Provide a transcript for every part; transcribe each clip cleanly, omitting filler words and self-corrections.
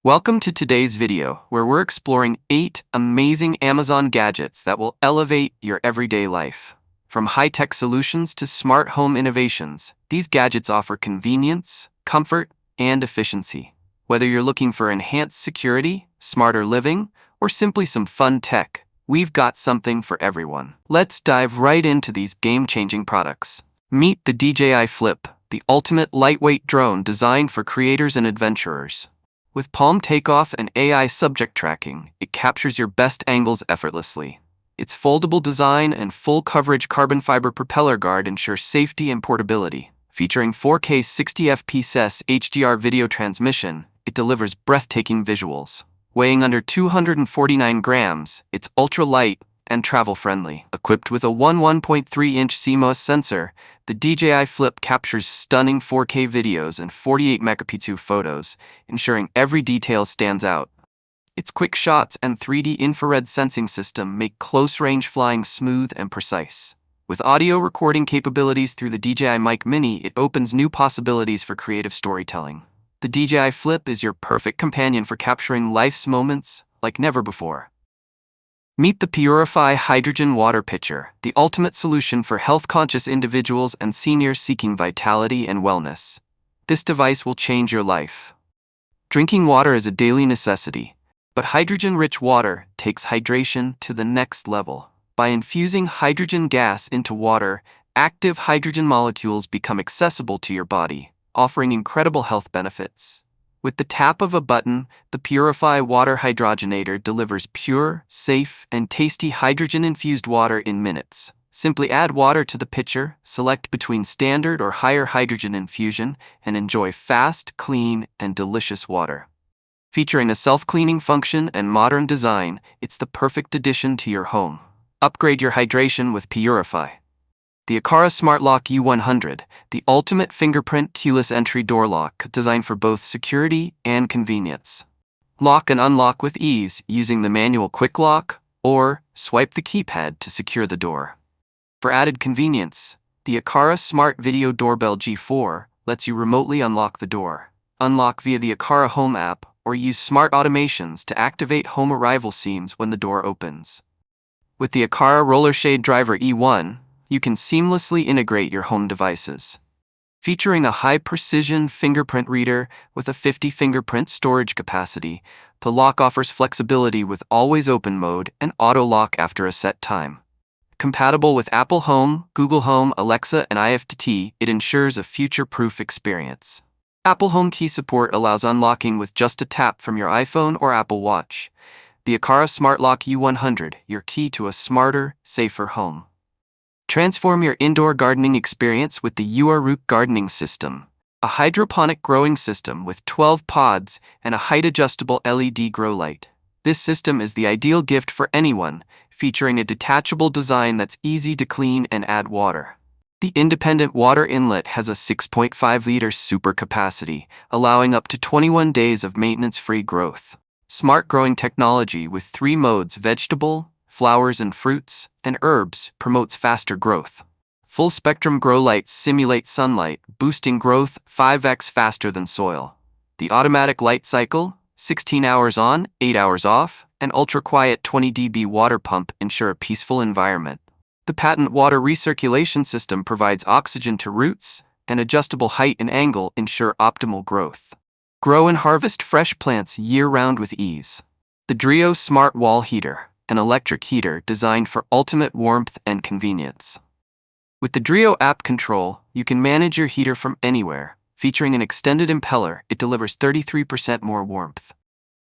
Welcome to today's video, where we're exploring 8 amazing Amazon gadgets that will elevate your everyday life. From high-tech solutions to smart home innovations, these gadgets offer convenience, comfort, and efficiency. Whether you're looking for enhanced security, smarter living, or simply some fun tech, we've got something for everyone. Let's dive right into these game-changing products. Meet the DJI Flip, the ultimate lightweight drone designed for creators and adventurers. With palm takeoff and AI subject tracking, it captures your best angles effortlessly. Its foldable design and full coverage carbon fiber propeller guard ensure safety and portability. Featuring 4K 60fps HDR video transmission, it delivers breathtaking visuals. Weighing under 249 grams, it's ultra-light and travel-friendly. Equipped with a 1.3-inch CMOS sensor, the DJI Flip captures stunning 4K videos and 48-megapixel photos, ensuring every detail stands out. Its quick shots and 3D infrared sensing system make close-range flying smooth and precise. With audio recording capabilities through the DJI Mic Mini, it opens new possibilities for creative storytelling. The DJI Flip is your perfect companion for capturing life's moments like never before. Meet the Purify Hydrogen Water Pitcher, the ultimate solution for health-conscious individuals and seniors seeking vitality and wellness. This device will change your life. Drinking water is a daily necessity, but hydrogen-rich water takes hydration to the next level. By infusing hydrogen gas into water, active hydrogen molecules become accessible to your body, offering incredible health benefits. With the tap of a button, the Purify Water Hydrogenator delivers pure, safe, and tasty hydrogen-infused water in minutes. Simply add water to the pitcher, select between standard or higher hydrogen infusion, and enjoy fast, clean, and delicious water. Featuring a self-cleaning function and modern design, it's the perfect addition to your home. Upgrade your hydration with Purify. The Aqara Smart Lock U100, the ultimate fingerprint keyless entry door lock designed for both security and convenience. Lock and unlock with ease using the manual quick lock or swipe the keypad to secure the door. For added convenience, the Aqara Smart Video Doorbell G4 lets you remotely unlock the door. Unlock via the Aqara Home app or use smart automations to activate home arrival scenes when the door opens. With the Aqara Roller Shade Driver E1, you can seamlessly integrate your home devices. Featuring a high-precision fingerprint reader with a 50 fingerprint storage capacity, the lock offers flexibility with always-open mode and auto-lock after a set time. Compatible with Apple Home, Google Home, Alexa, and IFTT, it ensures a future-proof experience. Apple Home key support allows unlocking with just a tap from your iPhone or Apple Watch. The Aqara Smart Lock U100, your key to a smarter, safer home. Transform your indoor gardening experience with the URUQ gardening system, a hydroponic growing system with 12 pods and a height-adjustable LED grow light. This system is the ideal gift for anyone, featuring a detachable design that's easy to clean and add water. The independent water inlet has a 6.5-liter super capacity, allowing up to 21 days of maintenance-free growth. Smart growing technology with 3 modes: vegetable, flowers and fruits, and herbs promotes faster growth. Full-spectrum grow lights simulate sunlight, boosting growth 5x faster than soil. The automatic light cycle, 16 hours on, 8 hours off, and ultra-quiet 20 dB water pump ensure a peaceful environment. The patent water recirculation system provides oxygen to roots, and adjustable height and angle ensure optimal growth. Grow and harvest fresh plants year-round with ease. The Dreo Smart Wall Heater, an electric heater designed for ultimate warmth and convenience. With the Dreo app control, you can manage your heater from anywhere. Featuring an extended impeller, it delivers 33% more warmth.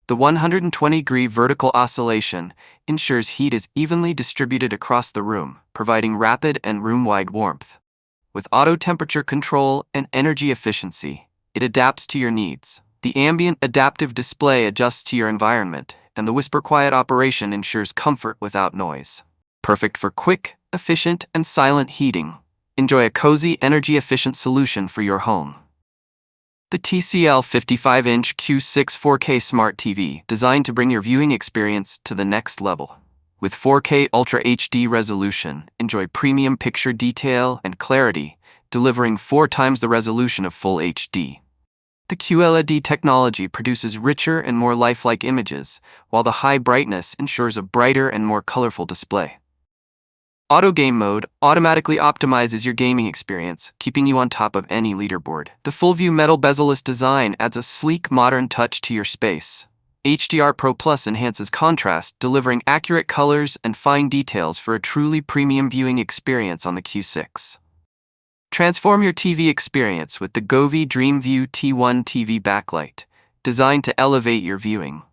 The 120-degree vertical oscillation ensures heat is evenly distributed across the room, providing rapid and room-wide warmth. With auto temperature control and energy efficiency, it adapts to your needs. The ambient adaptive display adjusts to your environment, and the whisper-quiet operation ensures comfort without noise. Perfect for quick, efficient, and silent heating. Enjoy a cozy, energy-efficient solution for your home. The TCL 55-inch Q6 4K Smart TV, designed to bring your viewing experience to the next level. With 4K Ultra HD resolution, enjoy premium picture detail and clarity, delivering 4 times the resolution of Full HD. The QLED technology produces richer and more lifelike images, while the high brightness ensures a brighter and more colorful display. Auto Game Mode automatically optimizes your gaming experience, keeping you on top of any leaderboard. The full-view metal bezel-less design adds a sleek, modern touch to your space. HDR Pro Plus enhances contrast, delivering accurate colors and fine details for a truly premium viewing experience on the Q6. Transform your TV experience with the Govee DreamView T1 TV Backlight, designed to elevate your viewing.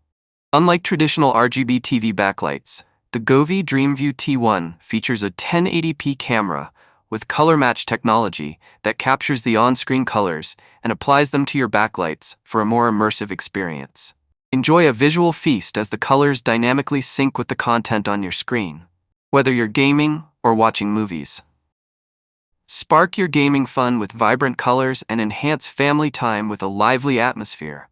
Unlike traditional RGB TV backlights, the Govee DreamView T1 features a 1080p camera with color match technology that captures the on-screen colors and applies them to your backlights for a more immersive experience. Enjoy a visual feast as the colors dynamically sync with the content on your screen, whether you're gaming or watching movies. Spark your gaming fun with vibrant colors and enhance family time with a lively atmosphere.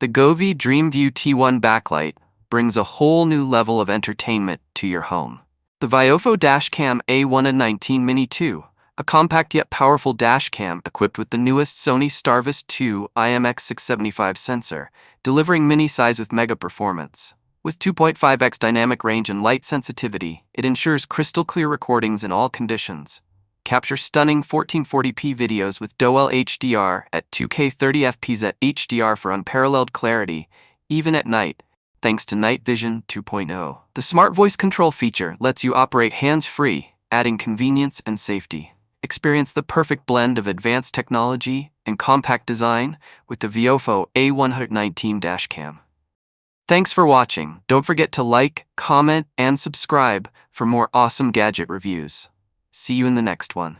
The Govee DreamView T1 Backlight brings a whole new level of entertainment to your home. The VIOFO Dash Cam A119 Mini 2, a compact yet powerful dash cam equipped with the newest Sony Starvis 2 IMX675 sensor, delivering mini size with mega performance. With 2.5x dynamic range and light sensitivity, it ensures crystal clear recordings in all conditions. Capture stunning 1440p videos with Dual HDR at 2K 30fps at HDR for unparalleled clarity, even at night, thanks to Night Vision 2.0. The Smart Voice Control feature lets you operate hands-free, adding convenience and safety. Experience the perfect blend of advanced technology and compact design with the VIOFO A119 Dash Cam. Thanks for watching. Don't forget to like, comment, and subscribe for more awesome gadget reviews. See you in the next one.